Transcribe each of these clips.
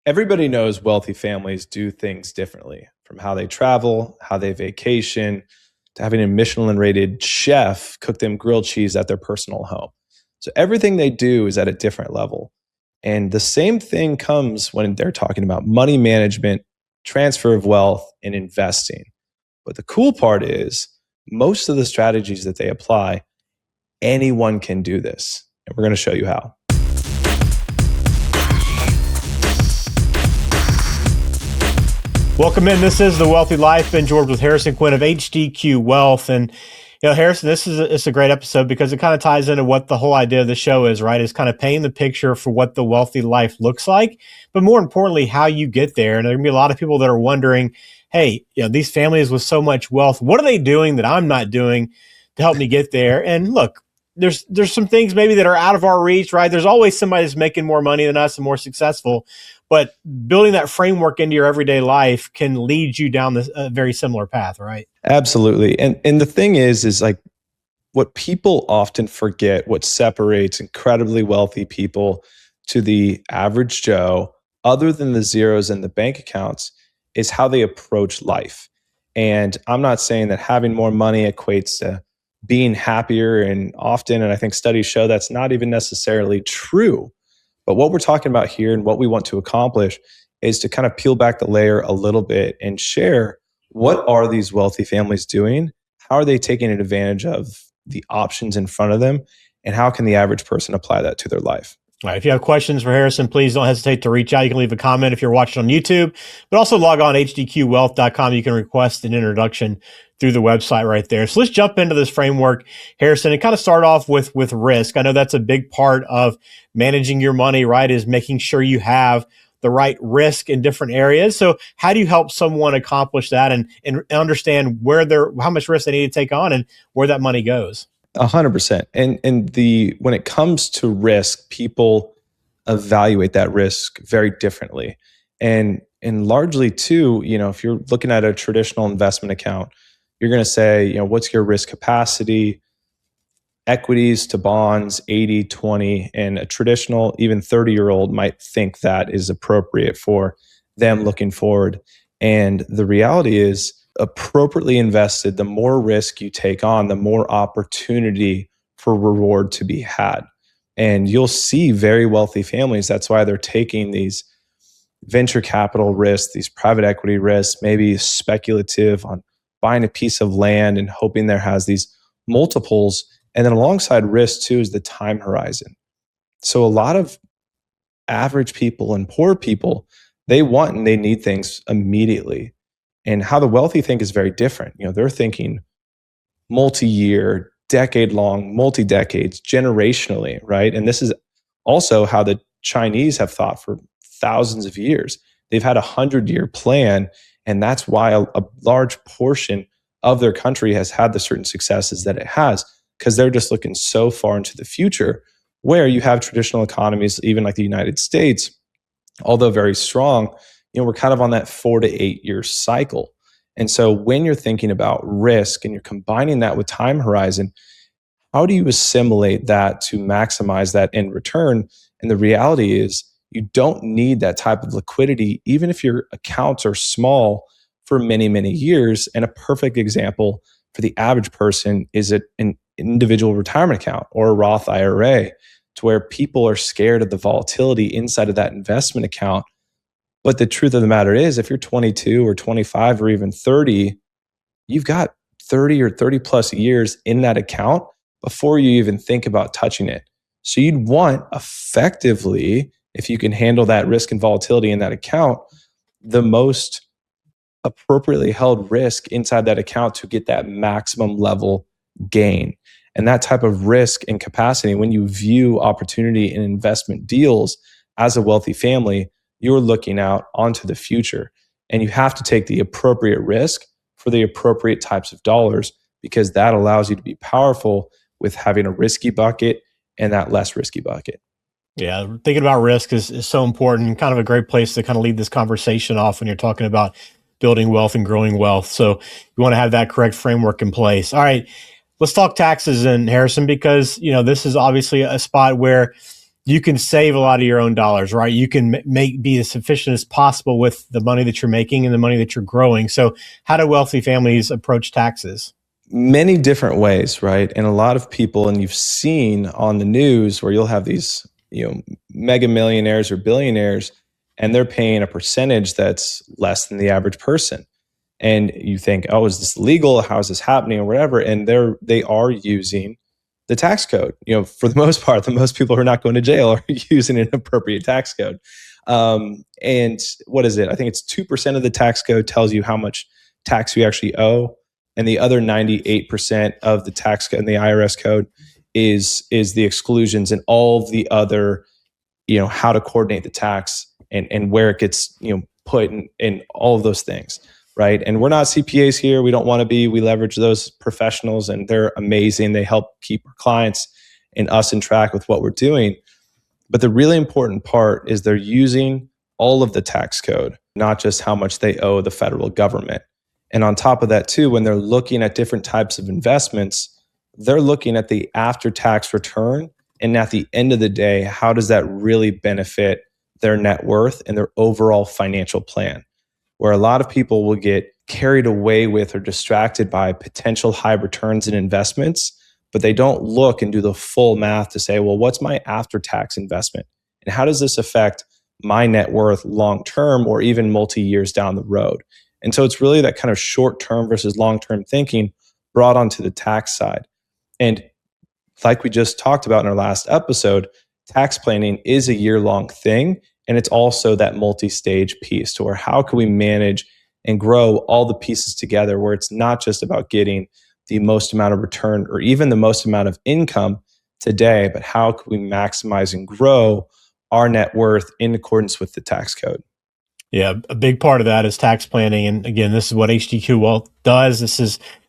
Everybody knows wealthy families do things differently, from how they travel, how they vacation, to having a Michelin rated chef cook them grilled cheese at their personal home. So everything they do is at a different level. And the same thing comes when they're talking about money management, transfer of wealth, and investing. But the cool part is most of the strategies that they apply, anyone can do this. And we're going to show you how. Welcome in. This is The Wealthy Life. Ben George with Harrison Quinn of HDQ Wealth. And, Harrison, it's a great episode because it kind of ties into what the whole idea of the show is, right? Is kind of painting the picture for what the wealthy life looks like, but more importantly, how you get there. And there are going to be a lot of people that are wondering, hey, these families with so much wealth, what are they doing that I'm not doing to help me get there? And look, there's some things maybe that are out of our reach, right? There's always somebody that's making more money than us and more successful. But building that framework into your everyday life can lead you down this very similar path, right? Absolutely. And the thing is like what people often forget, what separates incredibly wealthy people to the average Joe, other than the zeros in the bank accounts, is how they approach life. And I'm not saying that having more money equates to being happier, and often, and I think studies show that's not even necessarily true. But what we're talking about here and what we want to accomplish is to kind of peel back the layer a little bit and share what are these wealthy families doing? How are they taking advantage of the options in front of them? And how can the average person apply that to their life? All right. If you have questions for Harrison, please don't hesitate to reach out. You can leave a comment if you're watching on YouTube, but also log on to hdqwealth.com. You can request an introduction through the website right there. So let's jump into this framework, Harrison, and kind of start off with risk. I know that's a big part of managing your money, right? Is making sure you have the right risk in different areas. So how do you help someone accomplish that and understand how much risk they need to take on and where that money goes? 100%. And when it comes to risk, people evaluate that risk very differently. And largely too, if you're looking at a traditional investment account, you're going to say, what's your risk capacity? Equities to bonds, 80-20, and a traditional, even 30-year-old might think that is appropriate for them looking forward. And the reality is, appropriately invested, the more risk you take on, the more opportunity for reward to be had. And you'll see very wealthy families, that's why they're taking these venture capital risks, these private equity risks, maybe speculative on buying a piece of land and hoping there has these multiples. And then alongside risk too is the time horizon. So a lot of average people and poor people, they want and they need things immediately. And how the wealthy think is very different. They're thinking multi-year, decade-long, multi-decades, generationally, right? And this is also how the Chinese have thought for thousands of years. They've had a 100-year plan, and that's why a large portion of their country has had the certain successes that it has, because they're just looking so far into the future, where you have traditional economies, even like the United States, although very strong, we're kind of on that 4 to 8 year cycle. And so when you're thinking about risk and you're combining that with time horizon, how do you assimilate that to maximize that end return? And the reality is you don't need that type of liquidity, even if your accounts are small, for many, many years. And a perfect example for the average person is an individual retirement account or a Roth IRA, to where people are scared of the volatility inside of that investment account. But the truth of the matter is, if you're 22 or 25 or even 30, you've got 30 or 30 plus years in that account before you even think about touching it. So you'd want, effectively, if you can handle that risk and volatility in that account, the most appropriately held risk inside that account to get that maximum level gain. And that type of risk and capacity, when you view opportunity in investment deals as a wealthy family, you're looking out onto the future. And you have to take the appropriate risk for the appropriate types of dollars, because that allows you to be powerful with having a risky bucket and that less risky bucket. Yeah, thinking about risk is so important, kind of a great place to kind of lead this conversation off when you're talking about building wealth and growing wealth. So you want to have that correct framework in place. All right, let's talk taxes, and Harrison, because this is obviously a spot where you can save a lot of your own dollars, right? You can be as efficient as possible with the money that you're making and the money that you're growing. So how do wealthy families approach taxes? Many different ways, right? And a lot of people, and you've seen on the news where you'll have these, mega millionaires or billionaires, and they're paying a percentage that's less than the average person. And you think, oh, is this legal? How is this happening or whatever? And they are using the tax code. For the most part, the most people who are not going to jail are using an appropriate tax code. And what is it? I think it's 2% of the tax code tells you how much tax you actually owe, and the other 98% of the tax code and the IRS code is the exclusions and all the other, how to coordinate the tax and where it gets put in all of those things, right? And we're not CPAs here. We don't want to be. We leverage those professionals, and they're amazing. They help keep our clients and us in track with what we're doing. But the really important part is they're using all of the tax code, not just how much they owe the federal government. And on top of that, too, when they're looking at different types of investments, they're looking at the after-tax return. And at the end of the day, how does that really benefit their net worth and their overall financial plan? Where a lot of people will get carried away with or distracted by potential high returns in investments, but they don't look and do the full math to say, well, what's my after-tax investment? And how does this affect my net worth long-term or even multi-years down the road? And so it's really that kind of short-term versus long-term thinking brought onto the tax side. And like we just talked about in our last episode, tax planning is a year-long thing. And it's also that multi-stage piece to where how can we manage and grow all the pieces together, where it's not just about getting the most amount of return or even the most amount of income today, but how can we maximize and grow our net worth in accordance with the tax code? Yeah, a big part of that is tax planning. And again, this is what HDQ Wealth does.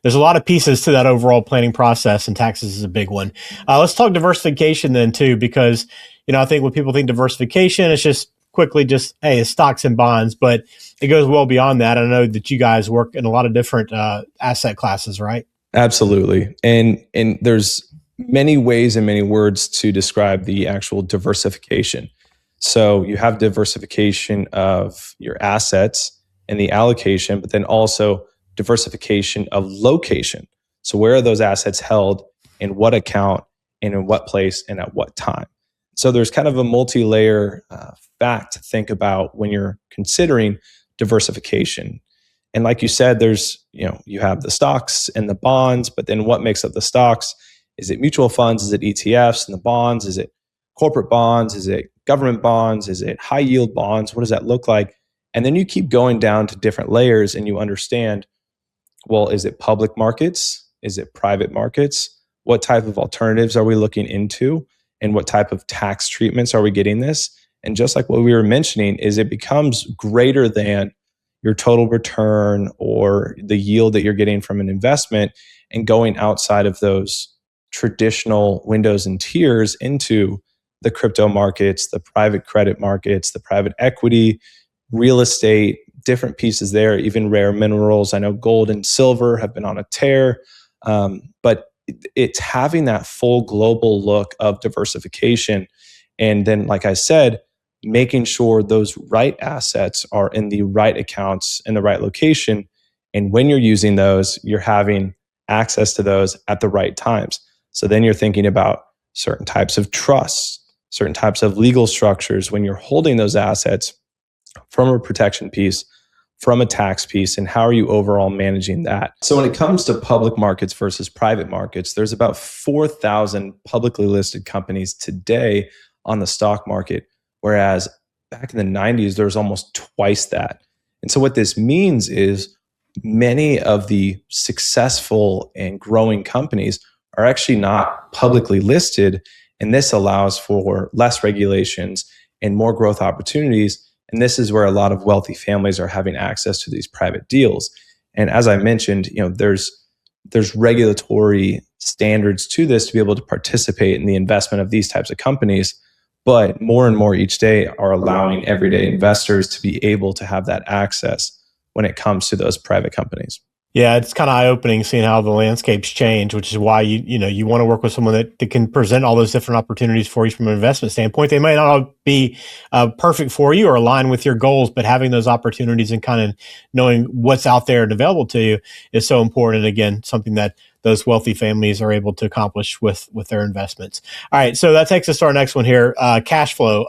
There's a lot of pieces to that overall planning process, and taxes is a big one. Let's talk diversification then too, because, I think when people think diversification, it's just quickly hey, it's stocks and bonds, but it goes well beyond that. I know that you guys work in a lot of different asset classes, right? Absolutely. And there's many ways and many words to describe the actual diversification. So you have diversification of your assets and the allocation, but then also diversification of location. So where are those assets held, in what account, and in what place, and at what time? So there's kind of a multi-layer fact to think about when you're considering diversification. And like you said, you have the stocks and the bonds, but then what makes up the stocks? Is it mutual funds? Is it ETFs? And the bonds? Is it corporate bonds? Is it government bonds? Is it high yield bonds? What does that look like? And then you keep going down to different layers and you understand, well, is it public markets? Is it private markets? What type of alternatives are we looking into? And what type of tax treatments are we getting this? And just like what we were mentioning, is it becomes greater than your total return or the yield that you're getting from an investment, and going outside of those traditional windows and tiers into the crypto markets, the private credit markets, the private equity, real estate, different pieces there, even rare minerals. I know gold and silver have been on a tear, but it's having that full global look of diversification. And then, like I said, making sure those right assets are in the right accounts in the right location. And when you're using those, you're having access to those at the right times. So then you're thinking about certain types of trusts, certain types of legal structures when you're holding those assets, from a protection piece, from a tax piece, and how are you overall managing that? So when it comes to public markets versus private markets, there's about 4,000 publicly listed companies today on the stock market, whereas back in the 90s, there was almost twice that. And so what this means is many of the successful and growing companies are actually not publicly listed, and this allows for less regulations and more growth opportunities. And this is where a lot of wealthy families are having access to these private deals. And as I mentioned, there's regulatory standards to this to be able to participate in the investment of these types of companies. But more and more each day are allowing everyday investors to be able to have that access when it comes to those private companies. Yeah, it's kind of eye-opening seeing how the landscapes change, which is why you want to work with someone that can present all those different opportunities for you from an investment standpoint. They may not all be perfect for you or align with your goals, but having those opportunities and kind of knowing what's out there and available to you is so important. Again, something that those wealthy families are able to accomplish with their investments. All right, so that takes us to our next one here, cash flow.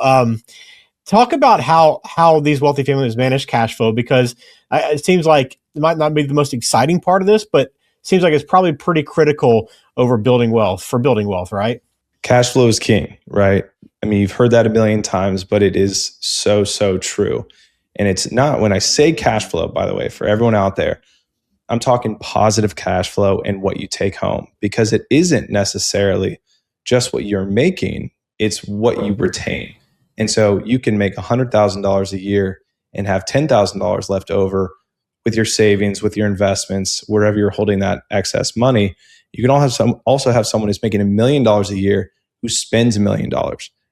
Talk about how these wealthy families manage cash flow, because it seems like it might not be the most exciting part of this, but it seems like it's probably pretty critical over building wealth, right? Cash flow is king, right? I mean, you've heard that a million times, but it is so, so true. And it's not, when I say cash flow, by the way, for everyone out there, I'm talking positive cash flow and what you take home, because it isn't necessarily just what you're making, it's what you retain. And so you can make $100,000 a year and have $10,000 left over with your savings, with your investments, wherever you're holding that excess money. You can also have someone who's making $1 million a year who spends $1 million.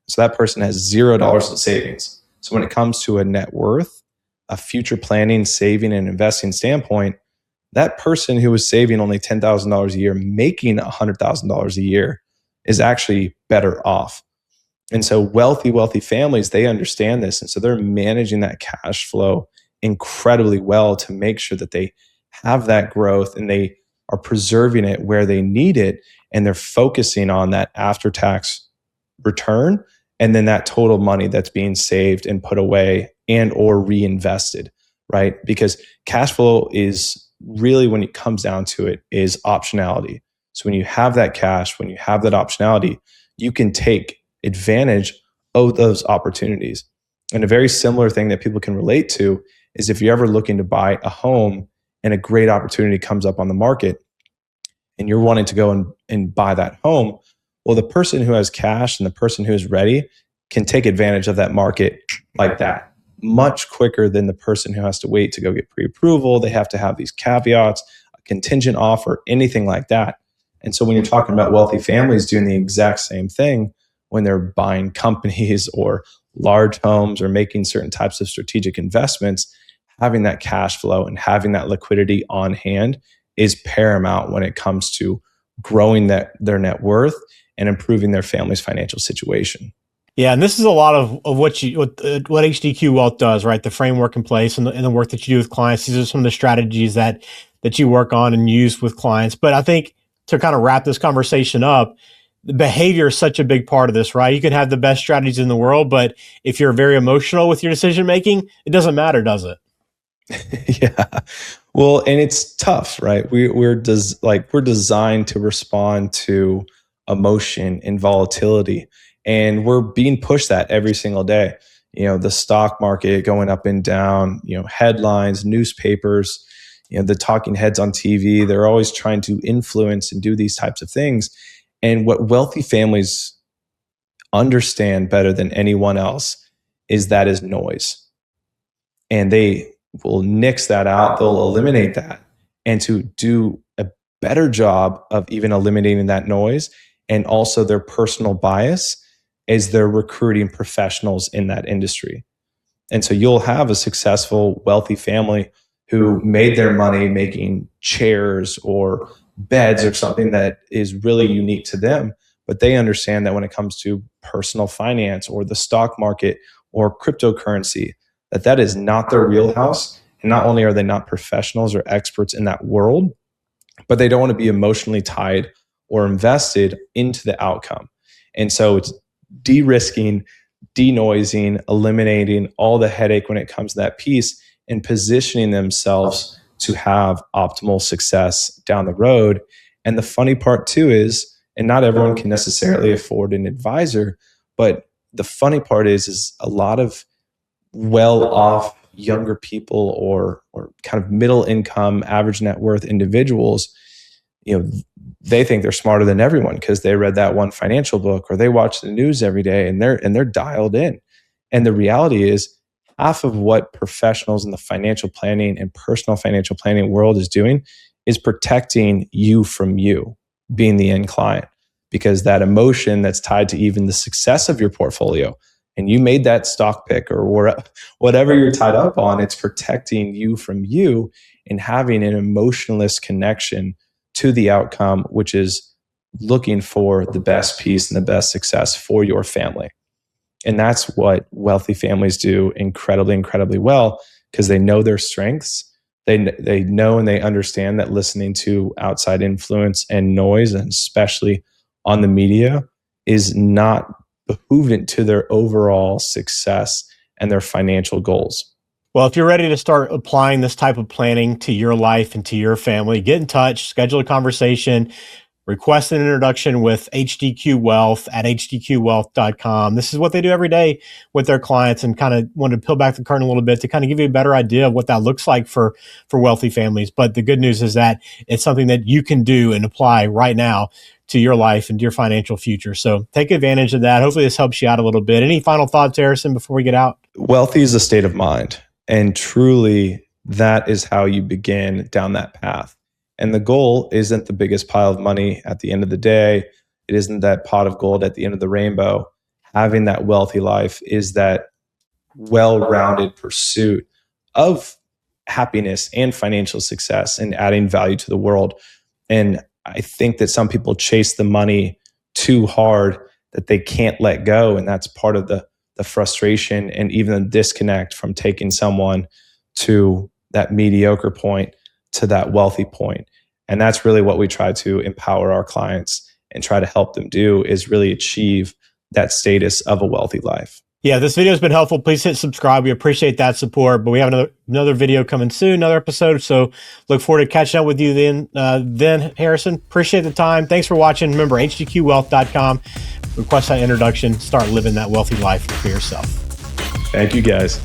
So that person has $0 in savings. So when it comes to a net worth, a future planning, saving, and investing standpoint, that person who was saving only $10,000 a year, making $100,000 a year, is actually better off. And so wealthy families, they understand this. And so they're managing that cash flow incredibly well to make sure that they have that growth and they are preserving it where they need it. And they're focusing on that after tax return, and then that total money that's being saved and put away and or reinvested, right? Because cash flow is really, when it comes down to it, is optionality. So when you have that cash, when you have that optionality, you can take advantage of those opportunities. And a very similar thing that people can relate to is if you're ever looking to buy a home and a great opportunity comes up on the market and you're wanting to go and buy that home, well, the person who has cash and the person who is ready can take advantage of that market like that much quicker than the person who has to wait to go get pre-approval. They have to have these caveats, a contingent offer, anything like that. And so when you're talking about wealthy families doing the exact same thing when they're buying companies or large homes or making certain types of strategic investments, having that cash flow and having that liquidity on hand is paramount when it comes to growing their net worth and improving their family's financial situation. Yeah, and this is a lot of what HDQ Wealth does, right? The framework in place and the work that you do with clients. These are some of the strategies that you work on and use with clients. But I think to kind of wrap this conversation up, the behavior is such a big part of this, right? You can have the best strategies in the world, but if you're very emotional with your decision making, it doesn't matter, does it? Yeah. Well, and it's tough, right? We're designed to respond to emotion and volatility, and we're being pushed that every single day. The stock market going up and down, headlines, newspapers, the talking heads on TV, they're always trying to influence and do these types of things. And what wealthy families understand better than anyone else is that is noise. And they will nix that out, they'll eliminate that. And to do a better job of even eliminating that noise and also their personal bias is they're recruiting professionals in that industry. And so you'll have a successful, wealthy family who made their money making chairs or beds or something that is really unique to them. But they understand that when it comes to personal finance or the stock market or cryptocurrency, that is not their wheelhouse. And not only are they not professionals or experts in that world, but they don't want to be emotionally tied or invested into the outcome. And so it's de-risking, denoising, eliminating all the headache when it comes to that piece and positioning themselves to have optimal success down the road. And the funny part too is, and not everyone can necessarily afford an advisor, but the funny part is a lot of well-off younger people or kind of middle income, average net worth individuals, they think they're smarter than everyone because they read that one financial book or they watch the news every day and they're dialed in. And the reality is half of what professionals in the financial planning and personal financial planning world is doing is protecting you from you being the end client, because that emotion that's tied to even the success of your portfolio and you made that stock pick or whatever you're tied up on, it's protecting you from you and having an emotionless connection to the outcome, which is looking for the best piece and the best success for your family. And that's what wealthy families do incredibly, incredibly well, because they know their strengths. They know and they understand that listening to outside influence and noise, and especially on the media, is not behoovant to their overall success and their financial goals. Well, if you're ready to start applying this type of planning to your life and to your family, get in touch, schedule a conversation, request an introduction with HDQ Wealth at hdqwealth.com. This is what they do every day with their clients, and kind of wanted to peel back the curtain a little bit to kind of give you a better idea of what that looks like for wealthy families. But the good news is that it's something that you can do and apply right now to your life and to your financial future. So take advantage of that. Hopefully this helps you out a little bit. Any final thoughts, Harrison, before we get out? Wealthy is a state of mind. And truly, that is how you begin down that path. And the goal isn't the biggest pile of money at the end of the day. It isn't that pot of gold at the end of the rainbow. Having that wealthy life is that well-rounded pursuit of happiness and financial success and adding value to the world. And I think that some people chase the money too hard that they can't let go. And that's part of the frustration and even the disconnect from taking someone to that mediocre point to that wealthy point. And that's really what we try to empower our clients and try to help them do, is really achieve that status of a wealthy life. Yeah, this video has been helpful. Please hit subscribe. We appreciate that support. But we have another video coming soon, another episode. So look forward to catching up with you then, Harrison. Appreciate the time. Thanks for watching. Remember, hdqwealth.com. Request that introduction. Start living that wealthy life for yourself. Thank you, guys.